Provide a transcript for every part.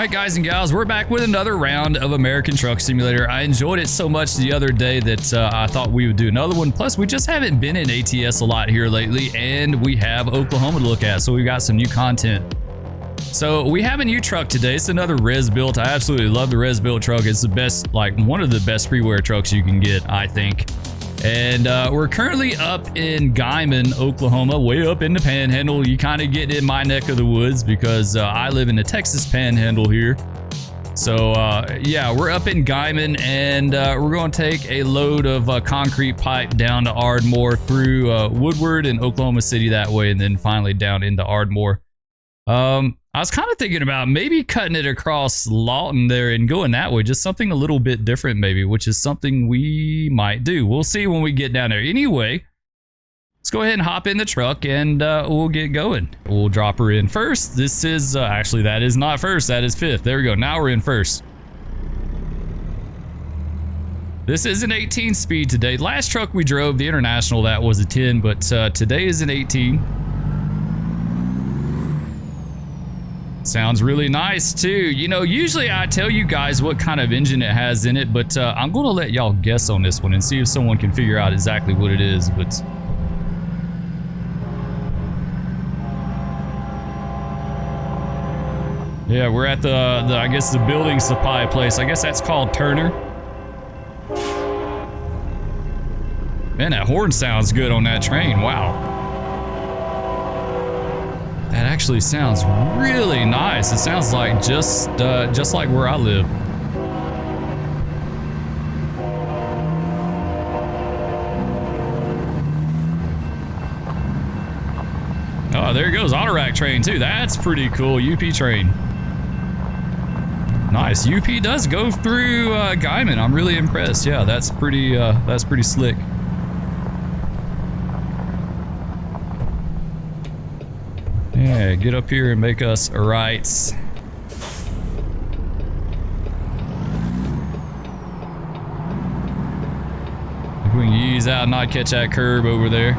Alright guys and gals, we're back with another round of American Truck Simulator. I enjoyed it so much the other day that I thought we would do another one. Plus, we just haven't been in ATS a lot here lately, and we have Oklahoma to look at, so we've got some new content. So we have a new truck today. It's another res built. I absolutely love the res built truck. It's the best, like one of the best freeware trucks you can get, I think. And we're currently up in Guymon, Oklahoma, way up in the Panhandle. You kind of get in my neck of the woods because I live in the Texas Panhandle here. So yeah, we're up in Guymon, and we're going to take a load of concrete pipe down to Ardmore through Woodward and Oklahoma City that way, and then finally down into Ardmore. I was kind of thinking about maybe cutting it across Lawton there and going that way, just something a little bit different maybe, which is something we might do. We'll see when we get down there. Anyway, let's go ahead and hop in the truck and we'll get going. We'll drop her in first. This is, actually that is not first, that is fifth. There we go, now we're in first. This is an 18 speed today. Last truck we drove, the International, that was a 10, but today is an 18. Sounds really nice too. You know, usually I tell you guys what kind of engine it has in it, but I'm going to let y'all guess on this one and see if someone can figure out exactly what it is. But yeah, we're at the I guess the building supply place. I guess that's called Turner. Man, that horn sounds good on that train. Wow. That actually sounds really nice. It sounds like just like where I live. Oh, there goes Autorack train too. That's pretty cool. UP train. Nice. UP does go through Guymon. I'm really impressed. Yeah, that's pretty slick. Yeah, get up here and make us a right. If we can ease out and not catch that curb over there.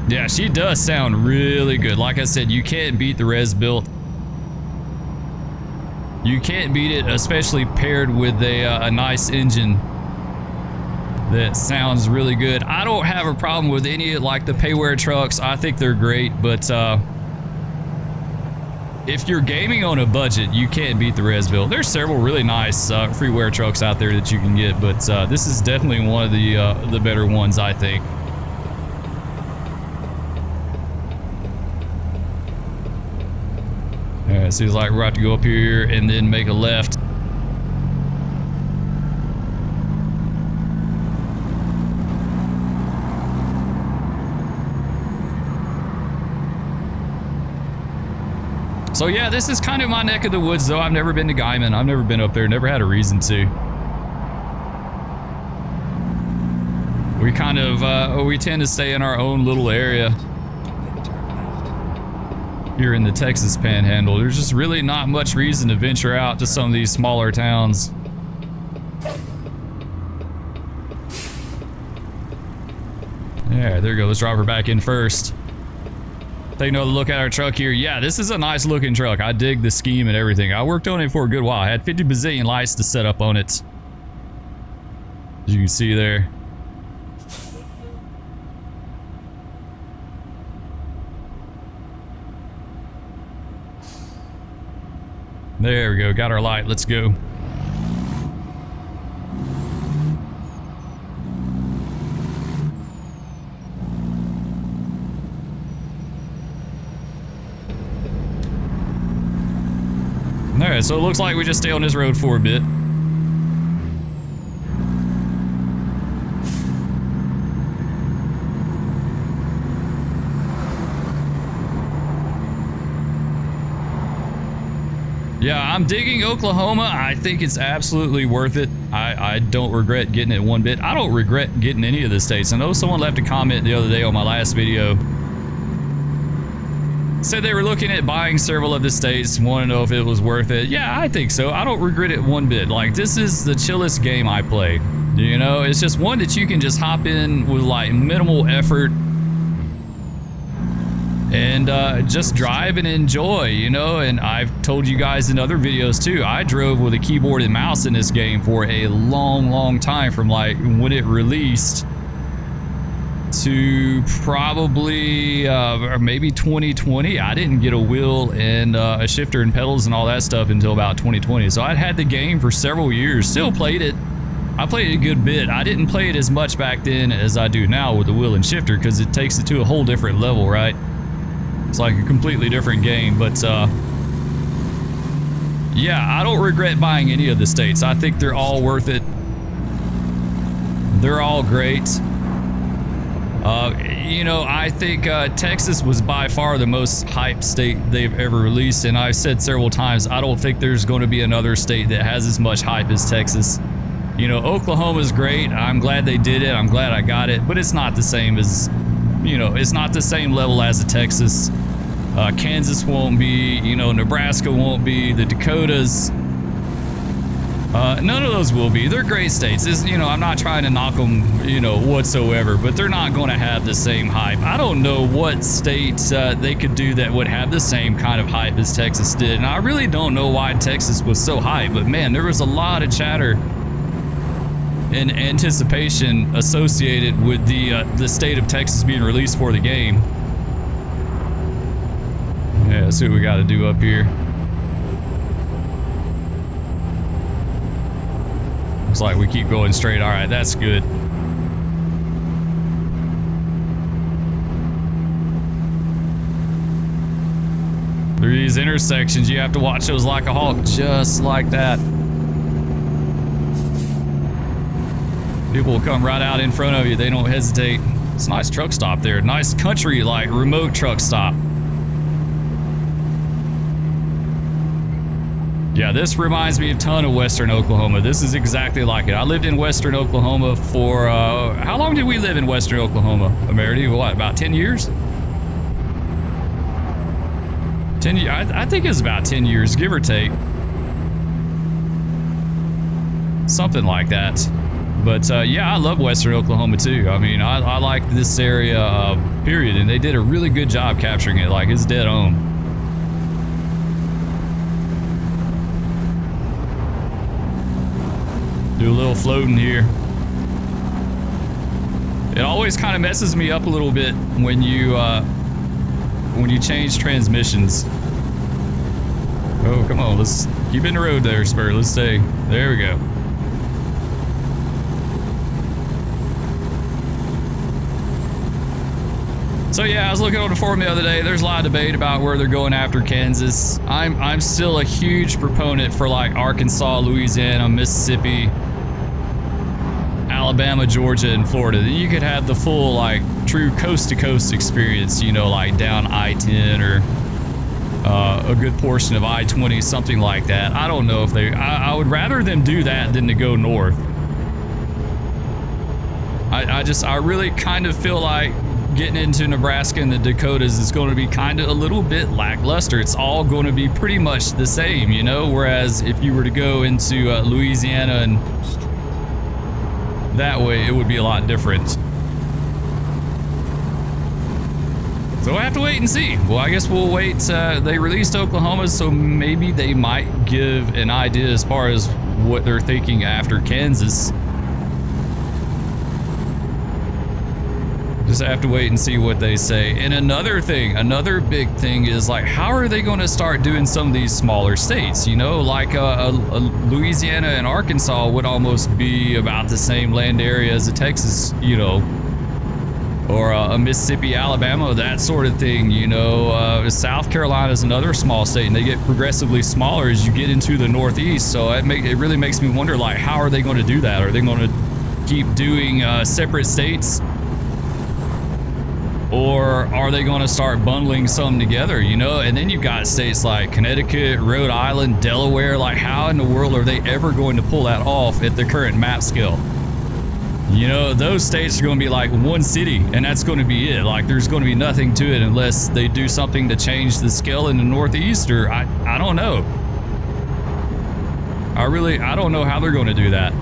Yeah, she does sound really good. Like I said, you can't beat the res built. You can't beat it, especially paired with a nice engine that sounds really good. I don't have a problem with any of like the payware trucks. I think they're great, but if you're gaming on a budget, you can't beat the res built. There's several really nice freeware trucks out there that you can get, but this is definitely one of the better ones, I think. Alright, seems like we're about to go up here and then make a left. So yeah, this is kind of my neck of the woods though. I've never been to Guymon. I've never been up there, never had a reason to. We kind of, we tend to stay in our own little area. Here in the Texas Panhandle, there's just really not much reason to venture out to some of these smaller towns. Yeah, there we go. Let's drop her back in first. Take another look at our truck here. Yeah, this is a nice looking truck. I dig the scheme and everything. I worked on it for a good while. I had 50 bazillion lights to set up on it, as you can see there. There we go, got our light, let's go. Alright, so it looks like we just stay on this road for a bit. Yeah, I'm digging Oklahoma. I think it's absolutely worth it. I don't regret getting it one bit. I don't regret getting any of the states. I know someone left a comment the other day on my last video. Said they were looking at buying several of the states, want to know if it was worth it. Yeah, I think so. I don't regret it one bit. Like, this is the chillest game I play. You know, it's just one that you can just hop in with like minimal effort and just drive and enjoy, you know. And I've told you guys in other videos too, I drove with a keyboard and mouse in this game for a long time, from like when it released to probably or maybe 2020. I didn't get a wheel and a shifter and pedals and all that stuff until about 2020. So I'd had the game for several years, still played it. I played it a good bit. I didn't play it as much back then as I do now with the wheel and shifter, because it takes it to a whole different level, right? It's like a completely different game. But yeah, I don't regret buying any of the states. I think they're all worth it. They're all great. You know, I think Texas was by far the most hyped state they've ever released, and I've said several times, I don't think there's going to be another state that has as much hype as Texas. You know, Oklahoma's great. I'm glad they did it. I'm glad I got it, but it's not the same as, you know, it's not the same level as a Texas. Kansas won't be, you know, Nebraska won't be, the Dakotas. None of those will be. They're great states. You know, I'm not trying to knock them, you know, whatsoever, but they're not going to have the same hype. I don't know what states they could do that would have the same kind of hype as Texas did, and I really don't know why Texas was so hyped. But man, there was a lot of chatter and anticipation associated with the state of Texas being released for the game. Yeah, let's see what we got to do up here. Looks like we keep going straight. All right, that's good. Through these intersections, you have to watch those like a hawk, just like that. People will come right out in front of you. They don't hesitate. It's a nice truck stop there. Nice country, like remote truck stop. Yeah, this reminds me a ton of Western Oklahoma. This is exactly like it. I lived in Western Oklahoma for, how long did we live in Western Oklahoma, Amerity? What, about 10 years? 10 years, I think it's about 10 years, give or take. Something like that. But yeah, I love Western Oklahoma too. I mean, I like this area, period. And they did a really good job capturing it. Like, it's dead on. Do a little floating here. It always kind of messes me up a little bit when you change transmissions. Oh, come on, let's keep in the road there, Spur. Let's stay. There we go. So yeah, I was looking on the forum the other day. There's a lot of debate about where they're going after Kansas. I'm still a huge proponent for like Arkansas, Louisiana, Mississippi, Alabama, Georgia, and Florida. Then you could have the full like true coast-to-coast experience, you know, like down I-10 or a good portion of I-20, something like that. I don't know if they... I would rather them do that than to go north. I really kind of feel like getting into Nebraska and the Dakotas is going to be kind of a little bit lackluster. It's all going to be pretty much the same, you know, whereas if you were to go into Louisiana and that way, it would be a lot different. So we'll have to wait and see. Well, I guess we'll wait. They released Oklahoma, so maybe they might give an idea as far as what they're thinking after Kansas. Just have to wait and see what they say. And another thing, another big thing is like, how are they going to start doing some of these smaller states? You know, like Louisiana and Arkansas would almost be about the same land area as a Texas, you know, or a Mississippi, Alabama, that sort of thing. You know, South Carolina is another small state, and they get progressively smaller as you get into the Northeast. So it really makes me wonder, like, how are they going to do that? Are they going to keep doing separate states? Or are they going to start bundling some together, you know? And then you've got states like Connecticut, Rhode Island, Delaware. Like, how in the world are they ever going to pull that off at the current map scale? You know, those states are going to be like one city, and that's going to be it. Like, there's going to be nothing to it unless they do something to change the scale in the Northeast, or I don't know. I don't know how they're going to do that.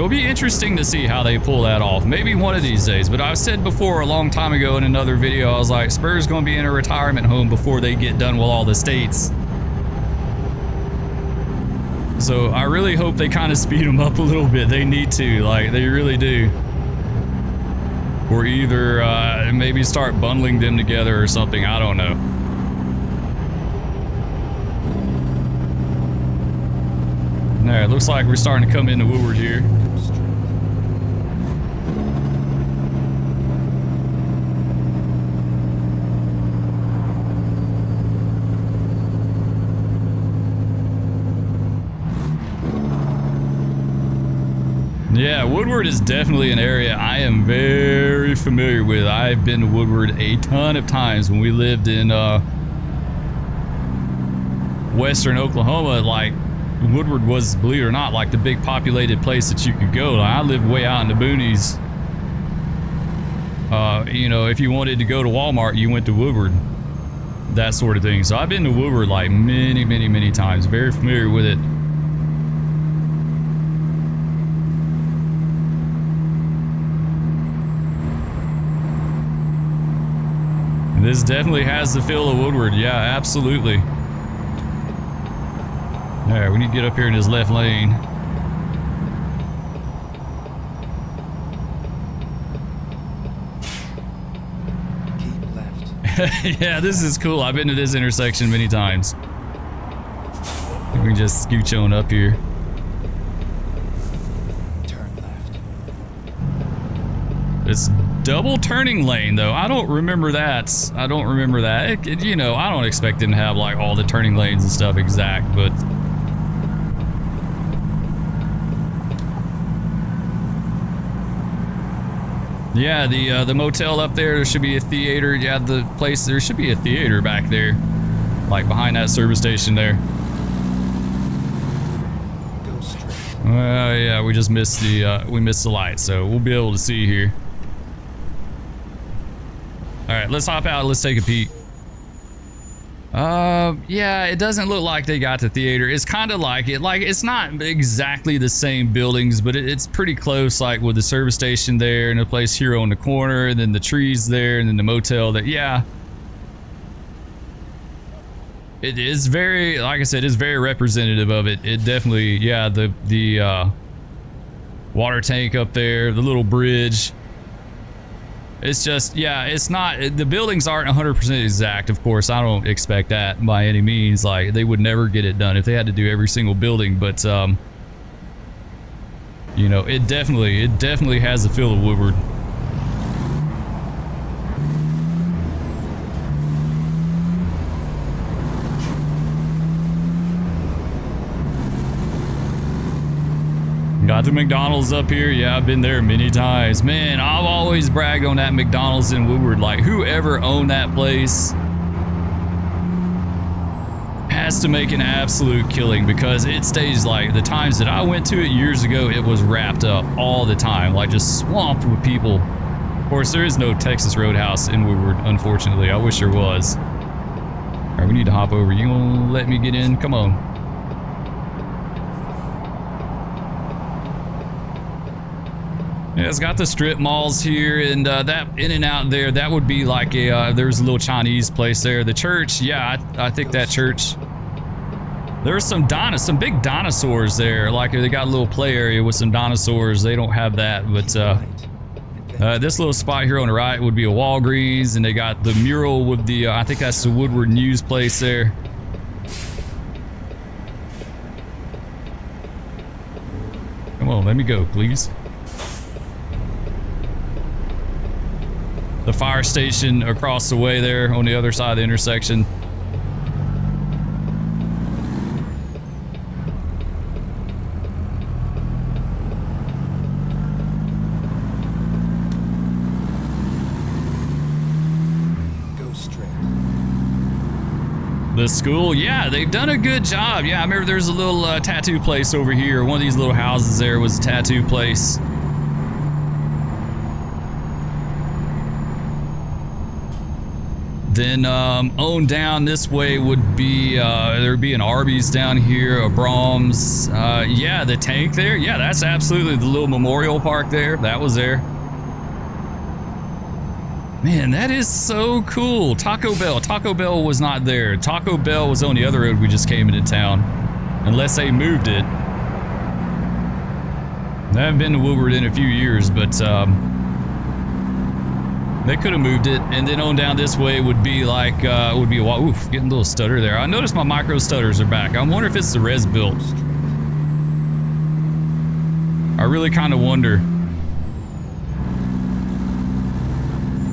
It'll be interesting to see how they pull that off. Maybe one of these days. But I've said before a long time ago in another video, I was like, Spur's going to be in a retirement home before they get done with all the states. So I really hope they kind of speed them up a little bit. They need to, like, they really do. Or either maybe start bundling them together or something. I don't know. There, it looks like we're starting to come into Woodward here. Yeah, Woodward is definitely an area I am very familiar with. I've been to Woodward a ton of times when we lived in western Oklahoma. Like, Woodward was, believe it or not, like the big populated place that you could go. Like, I lived way out in the boonies. You know, if you wanted to go to Walmart, you went to Woodward. That sort of thing. So I've been to Woodward like many times. Very familiar with it. This definitely has the feel of Woodward. Yeah, absolutely. All right, we need to get up here in his left lane. Keep left. Yeah, this is cool. I've been to this intersection many times. We can just scooch on up here. Turn left. It's double turning lane though. I don't remember that. I don't remember that. You know, I don't expect them to have like all the turning lanes and stuff exact, but yeah, the motel up there should be a theater. Yeah, the place, there should be a theater back there, like behind that service station there. Go straight. Yeah, we just missed the light, so we'll be able to see here. All right, let's hop out. Let's take a peek. Yeah, it doesn't look like they got the theater. It's kind of like it. Like, it's not exactly the same buildings, but it's pretty close, like with the service station there and the place here on the corner, and then the trees there, and then the motel that, yeah. It is very, like I said, it's very representative of it. It definitely, yeah, the water tank up there, the little bridge. It's just, yeah, it's not, the buildings aren't 100% exact, of course. I don't expect that by any means. Like, they would never get it done if they had to do every single building, but, you know, it definitely has the feel of Woodward. Got the McDonald's up here. Yeah, I've been there many times. Man, I've always bragged on that McDonald's in Woodward. Like, whoever owned that place has to make an absolute killing, because it stays, like, the times that I went to it years ago, it was wrapped up all the time, like just swamped with people. Of course, there is no Texas Roadhouse in Woodward, unfortunately. I wish there was. All right, we need to hop over. You gonna let me get in? Come on. Yeah, it's got the strip malls here, and that in and out there, that would be like a, there's a little Chinese place there. The church, yeah, I think that church, there's some big dinosaurs there. Like, they got a little play area with some dinosaurs. They don't have that, but this little spot here on the right would be a Walgreens, and they got the mural with the, I think that's the Woodward News place there. Come on, let me go, please. The fire station across the way there on the other side of the intersection. Go straight. The school, yeah, they've done a good job. Yeah, I remember there's a little tattoo place over here. One of these little houses there was a tattoo place. Then on down this way would be, there'd be an Arby's down here, a Brahms. Yeah, the tank there. Yeah, that's absolutely the little memorial park there. That was there. Man, that is so cool. Taco Bell. Taco Bell was not there. Taco Bell was on the other road we just came into town. Unless they moved it. I haven't been to Woodward in a few years, but they could have moved it. And then on down this way would be like, would be a while. Oof, getting a little stutter there. I noticed my micro stutters are back. I wonder if it's the res built. I really kind of wonder.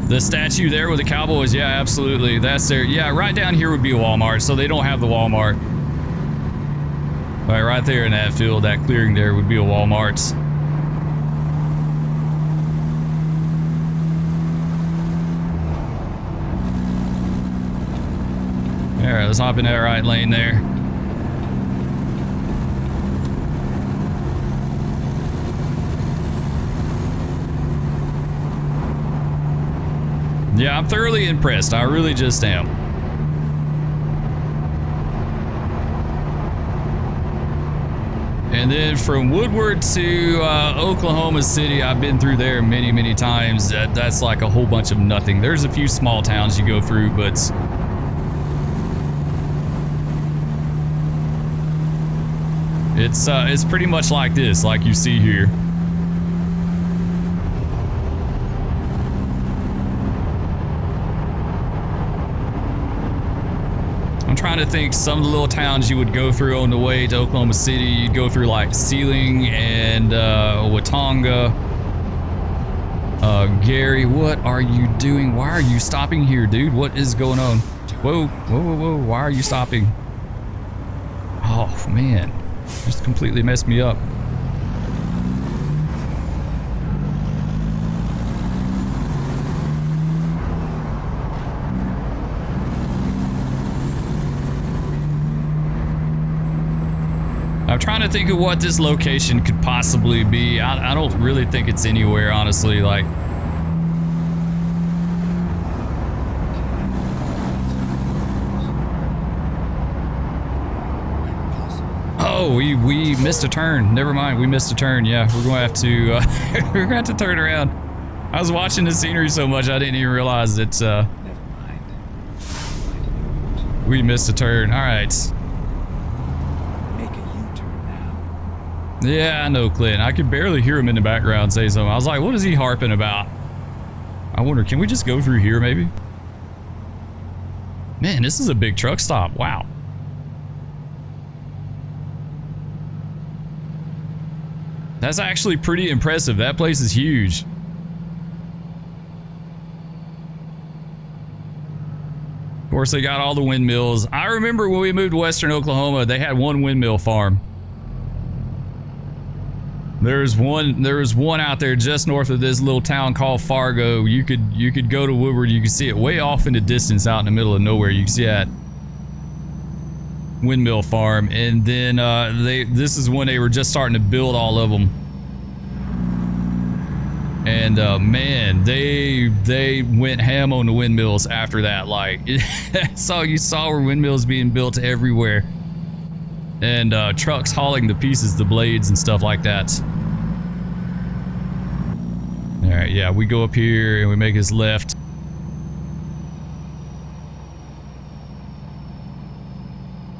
The statue there with the Cowboys, yeah, absolutely. That's there. Yeah, right down here would be a Walmart, so they don't have the Walmart. Right there in that field, that clearing there would be a Walmart. All right, let's hop in that right lane there. Yeah, I'm thoroughly impressed. I really just am. And then from Woodward to Oklahoma City, I've been through there many, many times. That's like a whole bunch of nothing. There's a few small towns you go through, but it's pretty much like this, like you see here. I'm trying to think some of the little towns you would go through on the way to Oklahoma City. You'd go through like Sealing and Watonga. Gary, what are you doing? Why are you stopping here, dude? What is going on? Whoa, whoa, whoa, whoa. Why are you stopping? Oh, man. Just completely messed me up. I'm trying to think of what this location could possibly be. I don't really think it's anywhere, honestly. Like, oh, we missed a turn. Never mind, we missed a turn. Yeah, we're gonna have to we're gonna have to turn around. I was watching the scenery so much I didn't even realize that Never mind. we missed a turn. All right. Make a U-turn now. Yeah, I know, Clint. I could barely hear him in the background say something. I was like, what is he harping about? I wonder, can we just go through here maybe? Man, this is a big truck stop. Wow. That's actually pretty impressive. That place is huge. Of course, they got all the windmills. I remember when we moved to Western Oklahoma, they had one windmill farm. There was one out there just north of this little town called Fargo. You could go to Woodward. You could see it way off in the distance, out in the middle of nowhere. You can see that windmill farm, and then this is when they were just starting to build all of them. And man, they went ham on the windmills after that. Like, you saw where windmills being built everywhere, and trucks hauling the pieces, the blades and stuff like that. All right, yeah, we go up here and we make his left.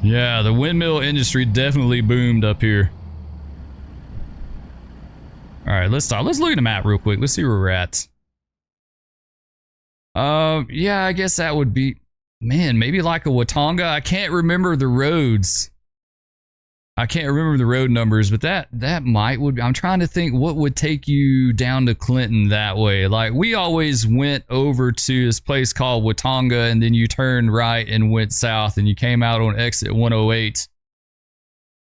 Yeah, the windmill industry definitely boomed up here. All right, let's stop. Let's look at the map real quick. Let's see where we're at. Yeah, I guess that would be, man, maybe like a Watonga. I can't remember the roads. I can't remember the road numbers, but that would. I'm trying to think what would take you down to Clinton that way. Like, we always went over to this place called Watonga, and then you turned right and went south, and you came out on exit 108.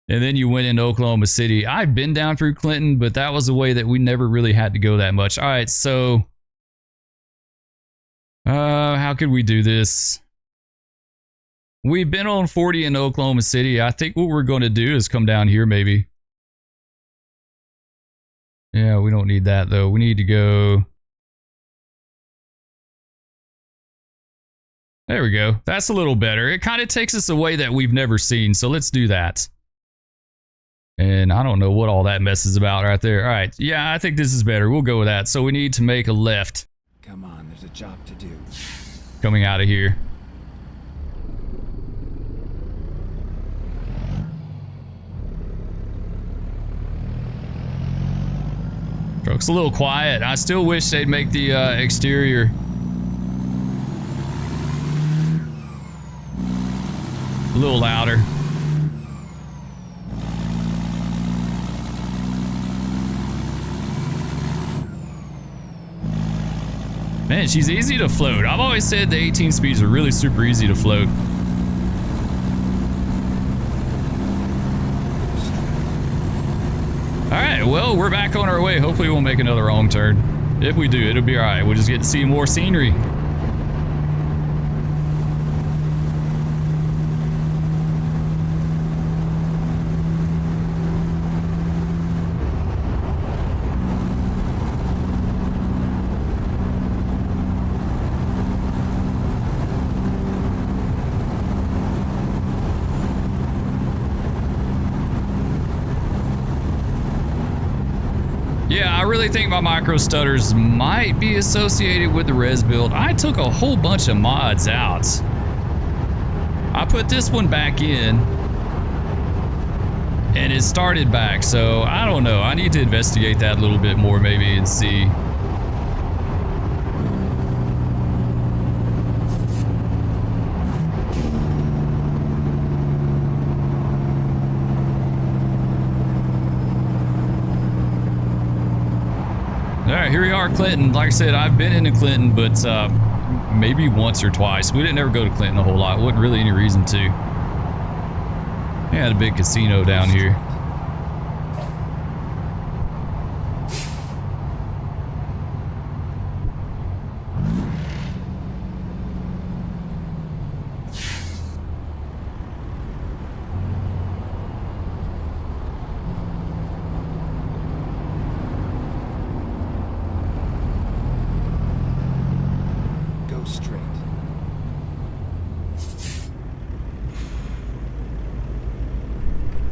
And then you went into Oklahoma City. I've been down through Clinton, but that was a way that we never really had to go that much. All right, so how could we do this? We've been on 40 in Oklahoma City. I think what we're going to do is come down here maybe. Yeah, we don't need that though. We need to go. There we go. That's a little better. It kind of takes us a way that we've never seen. So let's do that. And I don't know what all that mess is about right there. All right. Yeah, I think this is better. We'll go with that. So we need to make a left. Come on, there's a job to do. Coming out of here. Truck's a little quiet. I still wish they'd make the exterior a little louder. Man, she's easy to float. I've always said the 18 speeds are really super easy to float. Alright, well, we're back on our way. Hopefully we'll make another wrong turn. If we do, it'll be alright. We'll just get to see more scenery. Yeah, I really think my micro stutters might be associated with the res build. I took a whole bunch of mods out. I put this one back in and it started back, so I don't know. I need to investigate that a little bit more maybe and see. All right, here we are, Clinton. Like I said, I've been into Clinton, but maybe once or twice. We didn't ever go to Clinton a whole lot. Wasn't really any reason to. They had a big casino down here.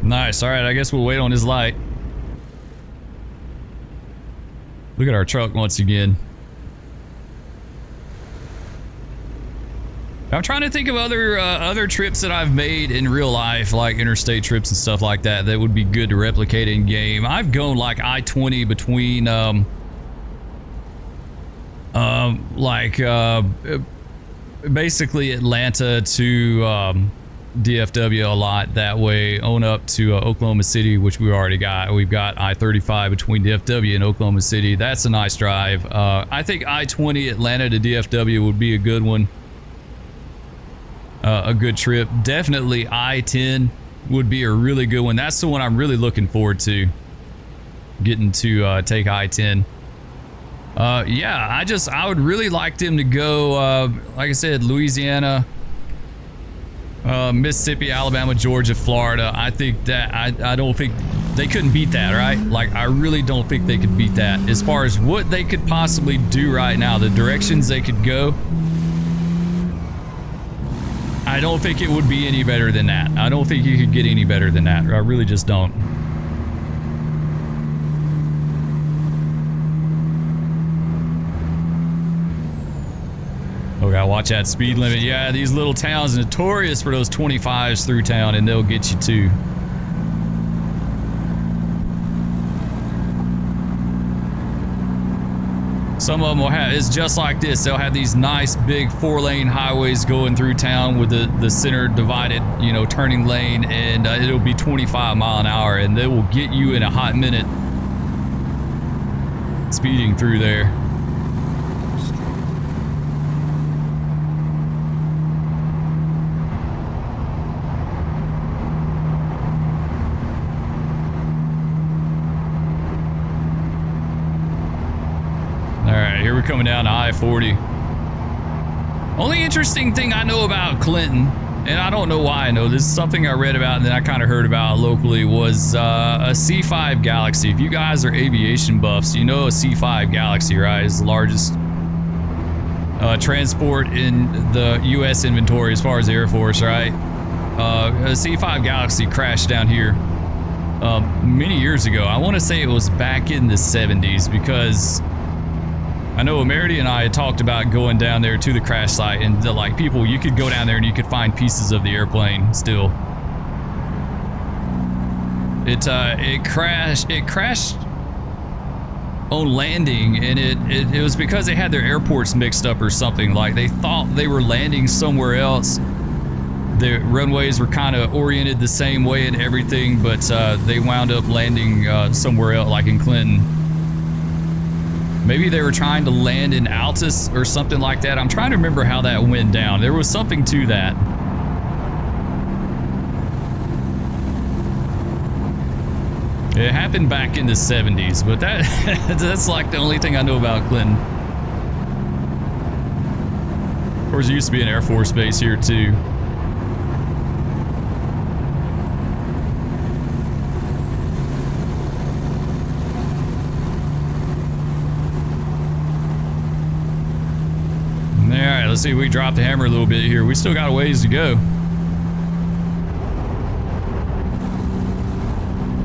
Nice. All right, I guess we'll wait on his light. Look at our truck once again. I'm trying to think of other trips that I've made in real life, like interstate trips and stuff like that, that would be good to replicate in game. I've gone like I-20 between basically Atlanta to DFW a lot that way, on up to Oklahoma City, which we already got. We've got I-35 between DFW and Oklahoma City. That's a nice drive. I think I-20 Atlanta to DFW would be a good one. A good trip. Definitely I-10 would be a really good one. That's the one I'm really looking forward to, getting to take I-10. Yeah, I would really like them to go, like I said, Louisiana, Mississippi, Alabama, Georgia, Florida. I think that I don't think they couldn't beat that, right? Like, I really don't think they could beat that. As far as what they could possibly do right now, the directions they could go, I don't think it would be any better than that. I don't think you could get any better than that. I really just don't. Oh, gotta watch that speed limit. Yeah, these little towns are notorious for those 25s through town, and they'll get you too. Some of them will have, it's just like this. They'll have these nice big 4-lane highways going through town with the center divided, you know, turning lane, and it'll be 25 mile an hour, and they will get you in a hot minute speeding through there. Here we're coming down to I-40. Only interesting thing I know about Clinton, and I don't know why I know this, is something I read about and then I kind of heard about locally, was a C5 Galaxy. If you guys are aviation buffs, you know a C5 Galaxy, right, is the largest transport in the U.S. inventory as far as the Air Force, right? A C-5 Galaxy crashed down here many years ago. I want to say it was back in the 70s because I know Merity and I had talked about going down there to the crash site, and like people, you could go down there and you could find pieces of the airplane still. It crashed on landing, and it was because they had their airports mixed up or something. Like they thought they were landing somewhere else. The runways were kind of oriented the same way and everything, but they wound up landing somewhere else, like in Clinton. Maybe they were trying to land in Altus or something like that. I'm trying to remember how that went down. There was something to that. It happened back in the 70s, but that's like the only thing I know about Clinton. Of course, there used to be an Air Force base here too. Alright, let's see if we drop the hammer a little bit here. We still got a ways to go.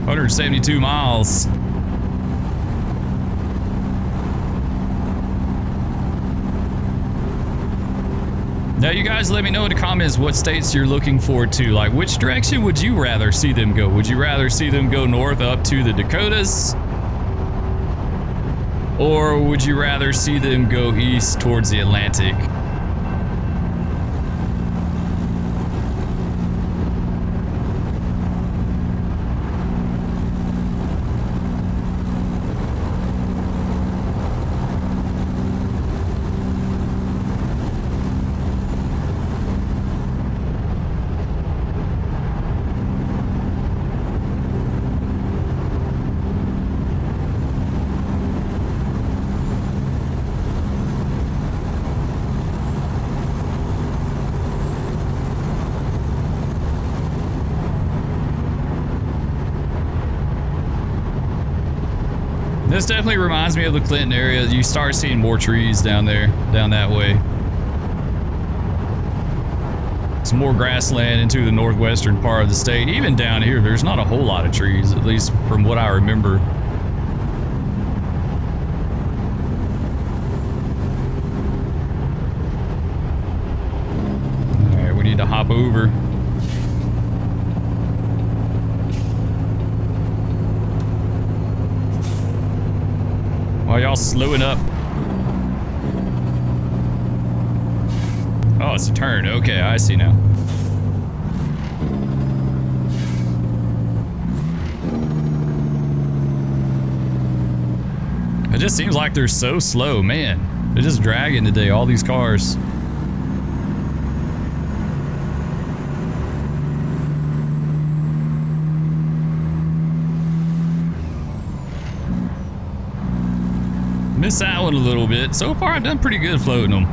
172 miles. Now you guys let me know in the comments what states you're looking forward to. Like, which direction would you rather see them go? Would you rather see them go north up to the Dakotas? Or would you rather see them go east towards the Atlantic? This definitely reminds me of the Clinton area. You start seeing more trees down there, down that way. Some more grassland into the northwestern part of the state. Even down here, there's not a whole lot of trees, at least from what I remember. All right, we need to hop over. While y'all slowing up. Oh, it's a turn. Okay, I see now. It just seems like they're so slow, man. They're just dragging today, all these cars. Missed that one a little bit. So far, I've done pretty good floating them.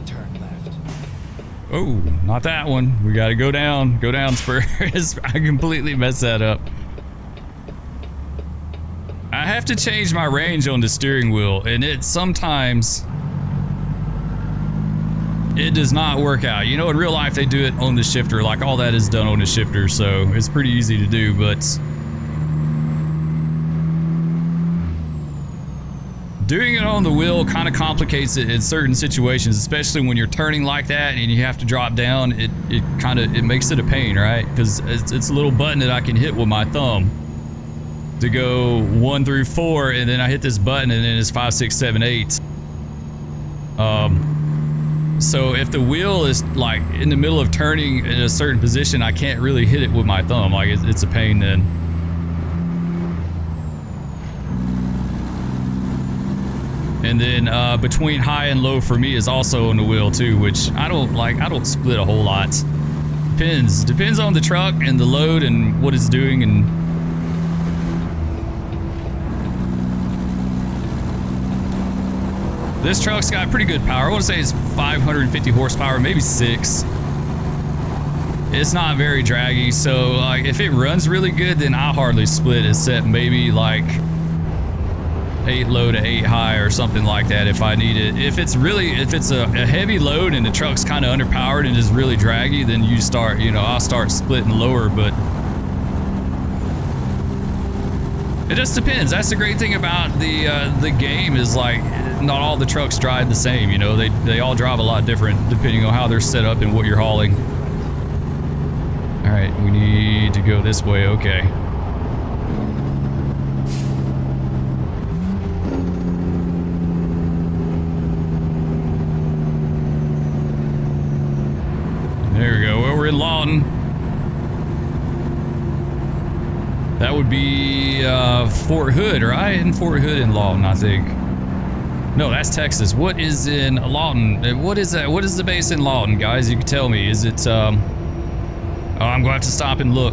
Turn left. Oh, not that one. We gotta go down. Go down, Spur. I completely messed that up. I have to change my range on the steering wheel, and it sometimes... it does not work out. You know, in real life, they do it on the shifter. Like, all that is done on the shifter, so it's pretty easy to do, but... doing it on the wheel kind of complicates it in certain situations, especially when you're turning like that and you have to drop down. It makes it a pain, right? Because it's a little button that I can hit with my thumb to go 1 through 4, and then I hit this button, and then it's 5, 6, 7, 8. So if the wheel is like in the middle of turning in a certain position, I can't really hit it with my thumb. Like, it's a pain then. And then between high and low for me is also on the wheel too, which I don't split a whole lot. Depends on the truck and the load and what it's doing. And this truck's got pretty good power. I want to say it's 550 horsepower, maybe 6. It's not very draggy, so like if it runs really good, then I hardly split except maybe like 8 low to 8 high or something like that if I need it. If it's a heavy load and the truck's kind of underpowered and is really draggy, then you start, you know, I'll start splitting lower, but it just depends. That's the great thing about the game is like not all the trucks drive the same, you know, they all drive a lot different depending on how they're set up and what you're hauling. All right, we need to go this way, okay. There we go. Well, we're in Lawton. That would be Fort Hood, right? In Fort Hood in Lawton, I think. No, that's Texas. What is in Lawton? What is that? What is the base in Lawton, guys? You can tell me. Is it? Oh, I'm going to have to stop and look.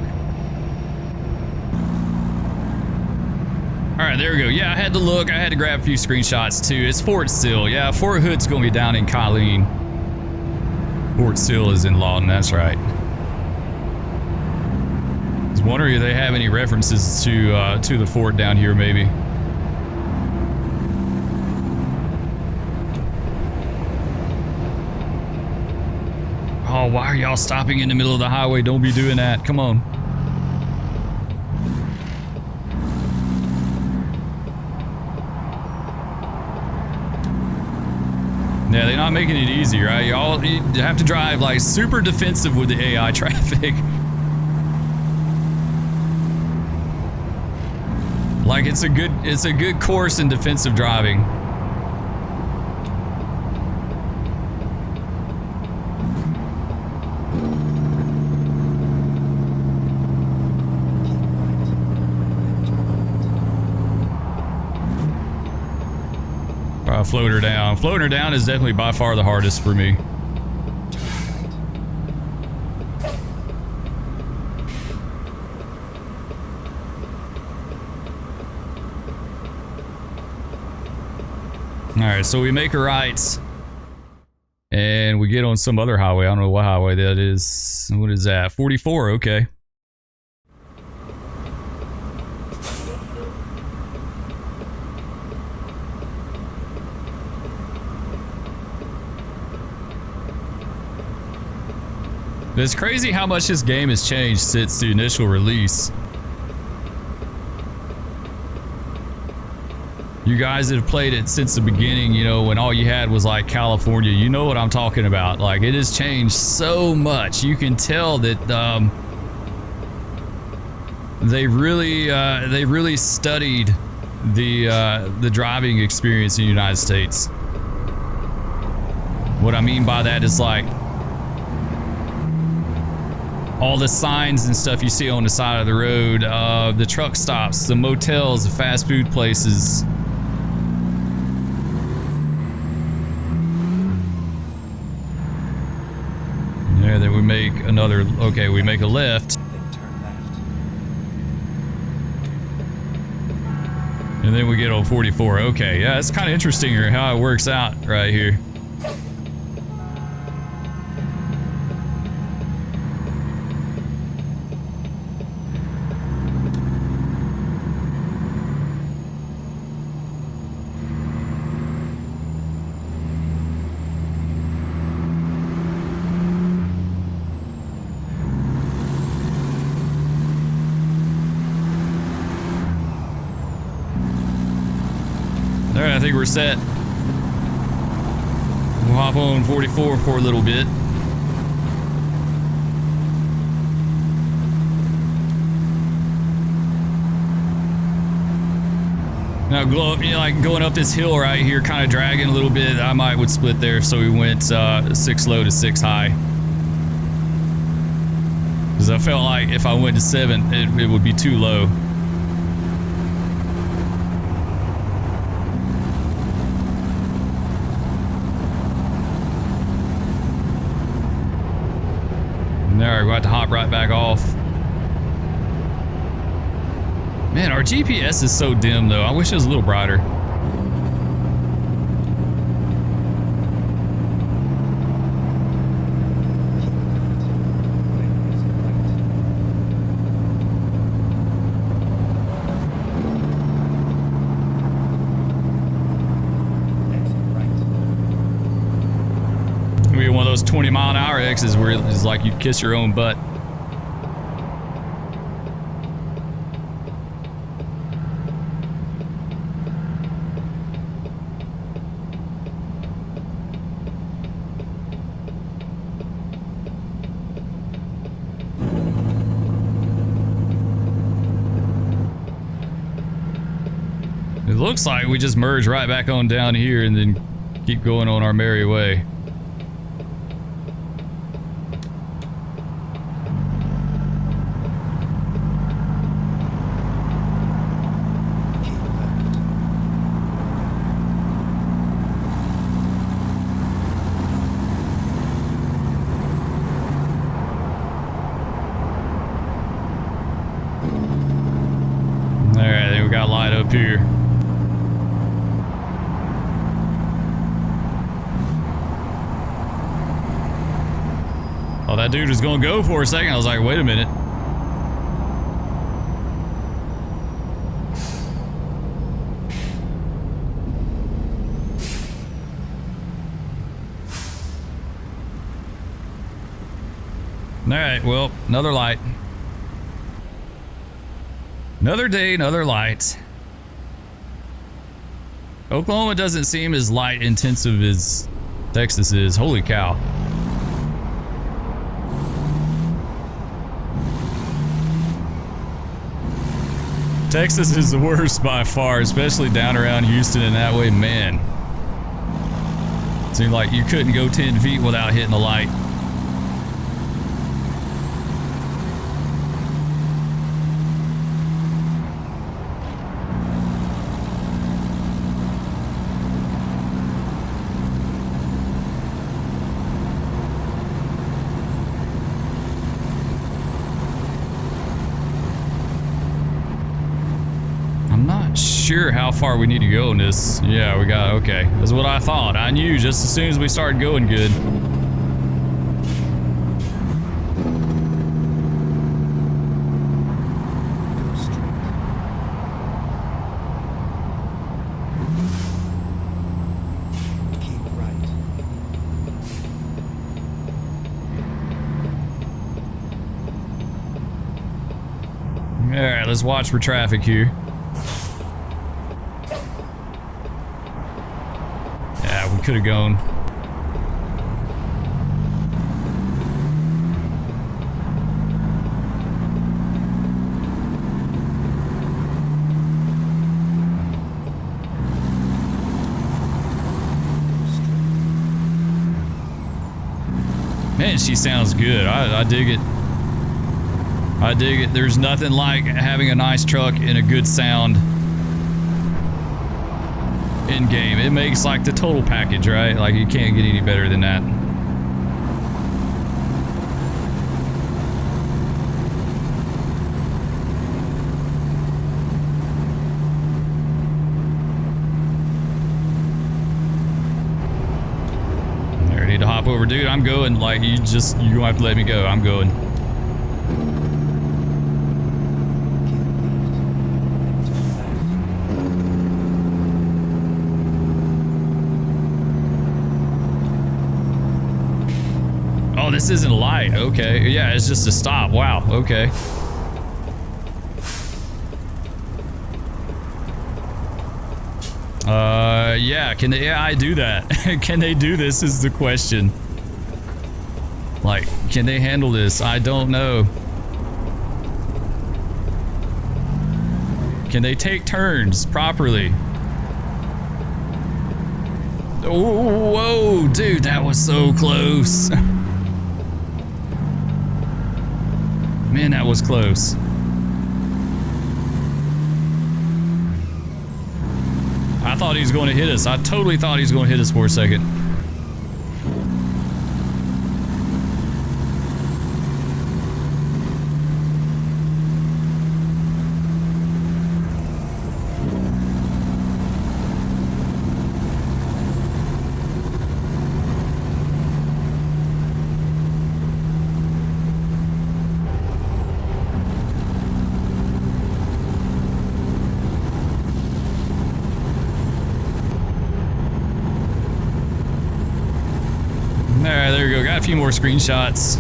All right, there we go. Yeah, I had to look. I had to grab a few screenshots too. It's Fort Sill. Yeah, Fort Hood's going to be down in Colleen. Fort Sill is in Lawton. That's right. I was wondering if they have any references to the fort down here, maybe. Oh, why are y'all stopping in the middle of the highway? Don't be doing that. Come on. Yeah, they're not making it easy, right? You have to drive like super defensive with the AI traffic. Like it's a good course in defensive driving. Floater down. Floater down is definitely by far the hardest for me. All right, so we make a right and we get on some other highway. I don't know what highway that is. What is that? 44, okay. It's crazy how much this game has changed since the initial release. You guys that have played it since the beginning, you know, when all you had was like California, you know what I'm talking about. Like it has changed so much. You can tell that they really studied the driving experience in the United States. What I mean by that is like all the signs and stuff you see on the side of the road, the truck stops, the motels, the fast food places. There, then we make another, okay, we make a left. Then turn left. And then we get on 44. Okay, yeah, it's kind of interesting how it works out right here. I think we're set. We'll hop on 44 for a little bit. Now, like going up this hill right here, kind of dragging a little bit. I would split there, so we went 6 low to 6 high. Because I felt like if I went to 7, it would be too low. There, we're going to hop right back off. Man, our GPS is so dim though. I wish it was a little brighter. those 20-mile-an-hour exits where it's like you kiss your own butt. It looks like we just merge right back on down here and then keep going on our merry way. Alright, then we got light up here. Oh, that dude was gonna go for a second. I was like, wait a minute. Alright, well, another light. Another day, another light. Oklahoma doesn't seem as light intensive as Texas is. Holy cow. Texas is the worst by far, especially down around Houston and that way, man. Seemed like you couldn't go 10 feet without hitting a light. Sure how far we need to go in this. Yeah, we got, okay. That's what I thought. I knew just as soon as we started going good. Keep right. All right, let's watch for traffic here. Could have gone. Man, she sounds good. I dig it. I dig it. There's nothing like having a nice truck and a good sound in game. It makes like the total package, right? Like you can't get any better than that. I need to hop over, dude. I'm going. Like you gonna have to let me go. I'm going. Oh, this isn't a light. Okay. Yeah, it's just a stop. Wow. Okay. Yeah, can the AI do that? Can they do this is the question. Like, can they handle this? I don't know. Can they take turns properly? Oh, whoa, dude, that was so close. Man, that was close. I thought he was going to hit us. I totally thought he was going to hit us for a second. got a few more screenshots.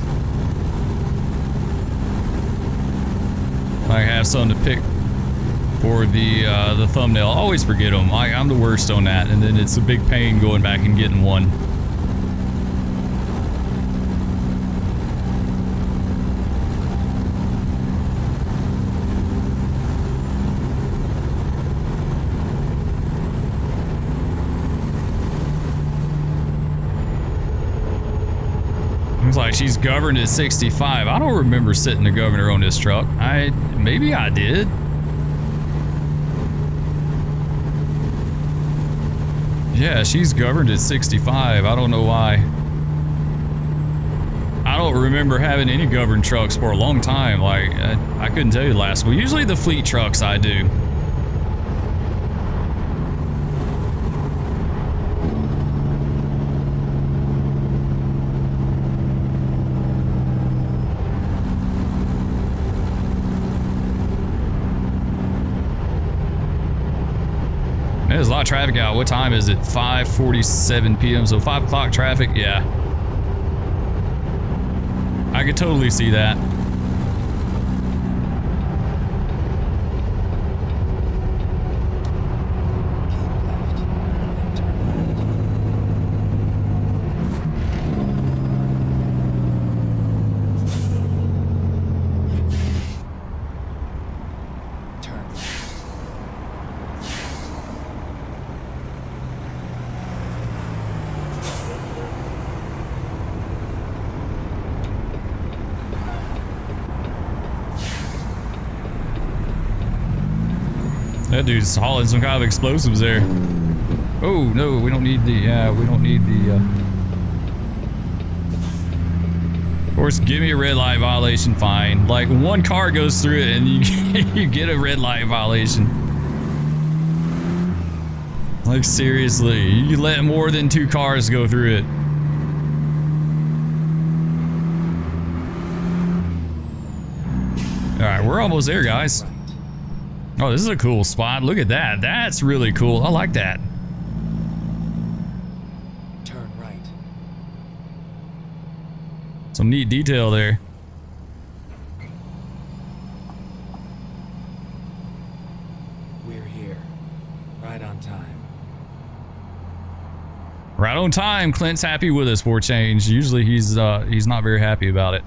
I have something to pick for the thumbnail. I always forget them. I'm the worst on that, and then it's a big pain going back and getting one. Looks like she's governed at 65. I don't remember sitting the governor on this truck. Maybe I did. Yeah, she's governed at 65. I don't know why. I don't remember having any governed trucks for a long time. Like, I couldn't tell you the last one. Usually the fleet trucks I do. There's a lot of traffic out. What time is it? 5:47 p.m. So 5 o'clock traffic. Yeah. I could totally see that. That dude's hauling some kind of explosives there. Oh, no, we don't need the, we don't need the, Of course, give me a red light violation, fine. Like, one car goes through it and you get a red light violation. Like, seriously, you let more than 2 cars go through it. Alright, we're almost there, guys. Oh, this is a cool spot. Look at that. That's really cool. I like that. Turn right. Some neat detail there. We're here. Right on time. Right on time. Clint's happy with us for a change. Usually he's not very happy about it.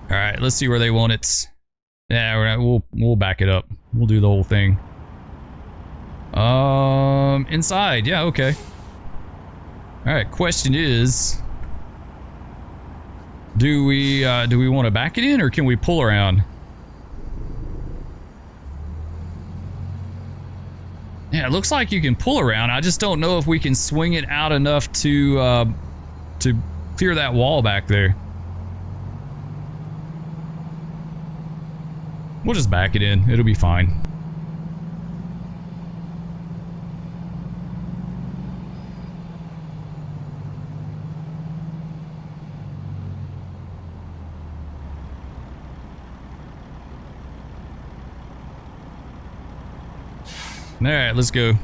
All right, let's see where they want it. Yeah, we'll back it up. We'll do the whole thing. Inside. Yeah, okay. All right, question is, do we want to back it in, or can we pull around? Yeah, it looks like you can pull around. I just don't know if we can swing it out enough to clear that wall back there. We'll just back it in. It'll be fine. All right, let's go.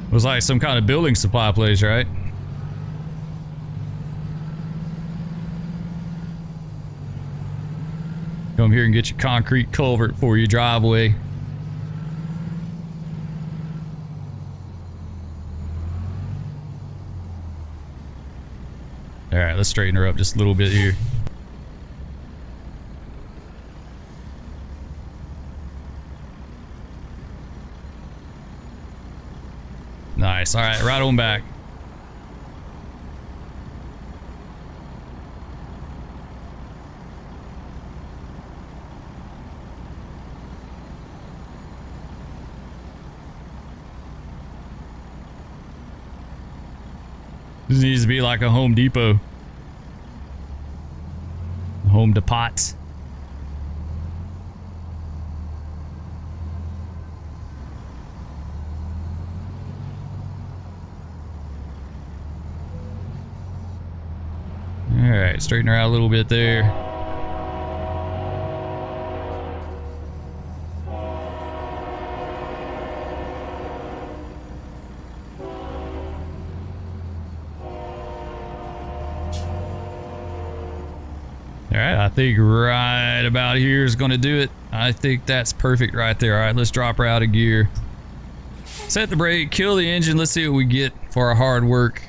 It was like some kind of building supply place, right? Come here and get your concrete culvert for your driveway. All right, let's straighten her up just a little bit here. Nice. All right, right on back. This needs to be like a Home Depot. home depot. All right, straighten her out a little bit there. All right, I think right about here is going to do it. I think that's perfect right there. All right, let's drop her out of gear. Set the brake, kill the engine. Let's see what we get for our hard work.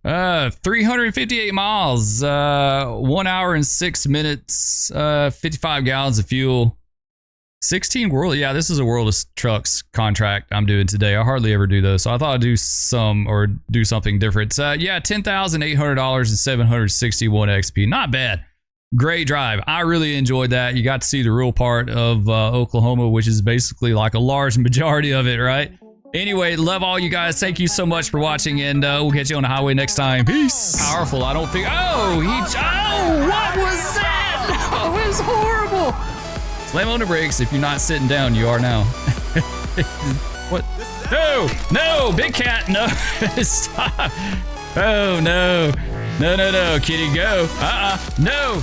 358 miles, 1 hour and 6 minutes, 55 gallons of fuel. 16 world, yeah, this is a World of Trucks contract I'm doing today. I hardly ever do those, so I thought I'd do some or do something different. Yeah, $10,800 and 761 XP. Not bad. Great drive. I really enjoyed that. You got to see the real part of Oklahoma, which is basically like a large majority of it, right? Anyway, love all you guys. Thank you so much for watching, and we'll catch you on the highway next time. Peace. Powerful. I don't think. Oh, what was that? Oh, it was horrible. Slam on the brakes. If you're not sitting down, you are now. What? No, big cat. No, stop. Oh, no. No, kitty, go. No.